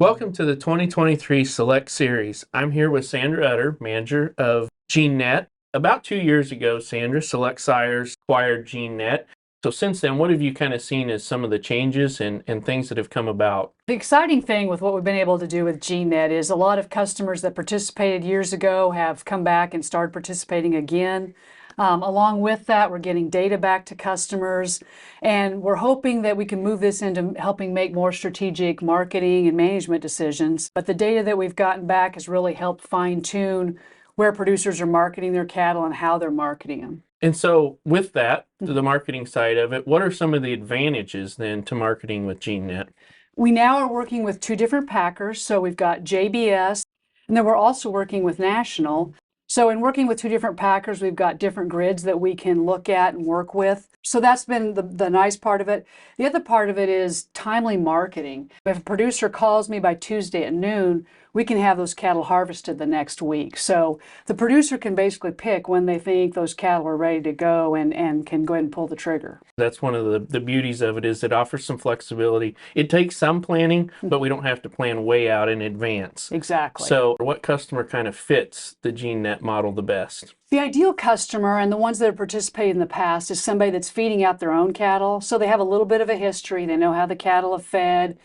Welcome to the 2023 Select Series. I'm here with Sandra Utter, manager of GeneNet. About 2 years ago, Sandra, Select Sires acquired GeneNet. So since then, what have you kind of seen as some of the changes and things that have come about? The exciting thing with what we've been able to do with GeneNet is a lot of customers that participated years ago have come back and started participating again. Along with that, we're getting data back to customers, and we're hoping that we can move this into helping make more strategic marketing and management decisions. But the data that we've gotten back has really helped fine-tune where producers are marketing their cattle and how they're marketing them. And so with that, the marketing side of it, what are some of the advantages then to marketing with GeneNet? We now are working with two different packers. So we've got JBS, and then we're also working with National. So in working with two different packers, we've got different grids that we can look at and work with. So that's been the nice part of it. The other part of it is timely marketing. If a producer calls me by Tuesday at noon, we can have those cattle harvested the next week. So the producer can basically pick when they think those cattle are ready to go and can go ahead and pull the trigger. That's one of the beauties of it, is it offers some flexibility. It takes some planning, but we don't have to plan way out in advance. Exactly. So what customer kind of fits the GeneNet model the best? The ideal customer, and the ones that have participated in the past, is somebody that's feeding out their own cattle. So they have a little bit of a history. They know how the cattle have fed,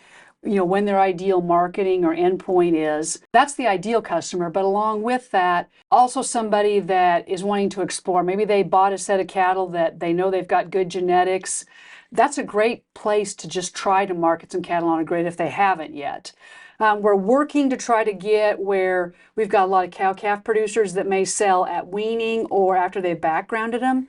when their ideal marketing or endpoint is. That's the ideal customer. But along with that, also somebody that is wanting to explore. Maybe they bought a set of cattle that they know they've got good genetics. That's a great place to just try to market some cattle on a grid if they haven't yet. We're working to try to get where we've got a lot of cow-calf producers that may sell at weaning or after they've backgrounded them.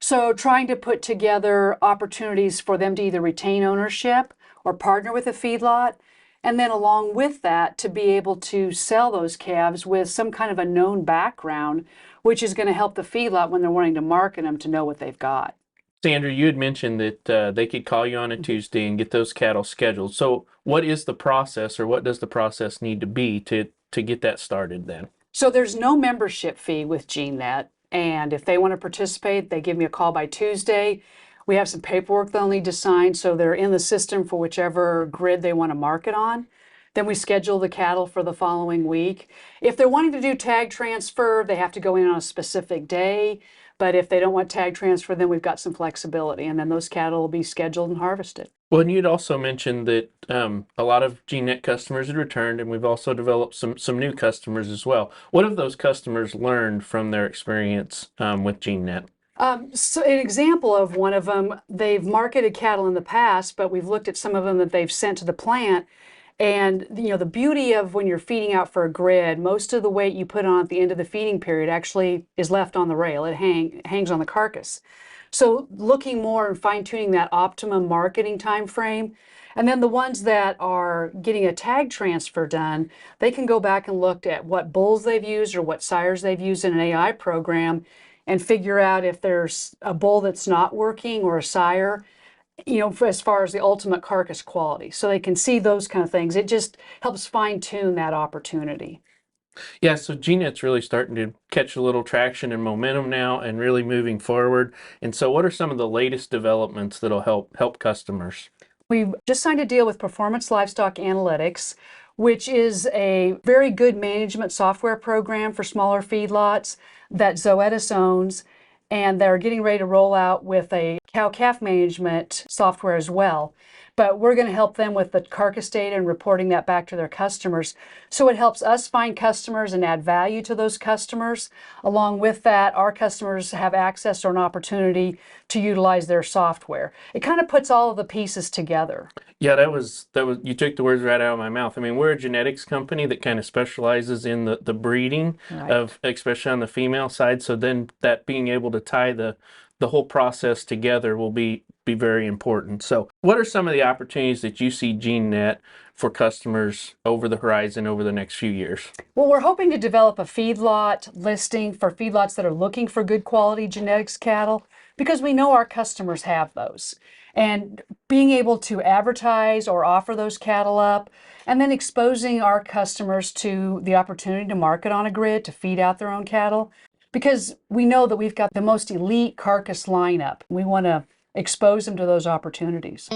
So trying to put together opportunities for them to either retain ownership or partner with a feedlot, and then along with that to be able to sell those calves with some kind of a known background, which is going to help the feedlot when they're wanting to market them to know what they've got. Sandra, you had mentioned that they could call you on a Tuesday and get those cattle scheduled. So what is the process, or what does the process need to be to get that started then? So there's no membership fee with GeneNet, and if they want to participate, they give me a call by Tuesday. We have some paperwork they'll need to sign, so they're in the system for whichever grid they want to market on. Then we schedule the cattle for the following week. If they're wanting to do tag transfer, they have to go in on a specific day. But if they don't want tag transfer, then we've got some flexibility, and then those cattle will be scheduled and harvested. Well, and you'd also mentioned that a lot of GeneNet customers had returned, and we've also developed some new customers as well. What have those customers learned from their experience with GeneNet? So an example of one of them, they've marketed cattle in the past, but we've looked at some of them that they've sent to the plant. And the beauty of when you're feeding out for a grid, most of the weight you put on at the end of the feeding period actually is left on the rail. It hangs on the carcass. So looking more and fine-tuning that optimum marketing time frame. And then the ones that are getting a tag transfer done, they can go back and look at what bulls they've used or what sires they've used in an AI program and figure out if there's a bull that's not working or a sire, as far as the ultimate carcass quality. So they can see those kind of things. It just helps fine-tune that opportunity. Yeah, so GeneNet's really starting to catch a little traction and momentum now and really moving forward. And so what are some of the latest developments that'll help customers? We've just signed a deal with Performance Livestock Analytics, which is a very good management software program for smaller feedlots that Zoetis owns, and they're getting ready to roll out with a cow-calf management software as well. But we're going to help them with the carcass data and reporting that back to their customers. So it helps us find customers and add value to those customers. Along with that, our customers have access or an opportunity to utilize their software. It kind of puts all of the pieces together. Yeah, that was you took the words right out of my mouth. I mean, we're a genetics company that kind of specializes in the breeding of, especially on the female side. So then that being able to tie the whole process together will be very important. So what are some of the opportunities that you see GeneNet for customers over the horizon over the next few years? Well, we're hoping to develop a feedlot listing for feedlots that are looking for good quality genetics cattle, because we know our customers have those. And being able to advertise or offer those cattle up, and then exposing our customers to the opportunity to market on a grid, to feed out their own cattle, because we know that we've got the most elite carcass lineup. We want to expose them to those opportunities.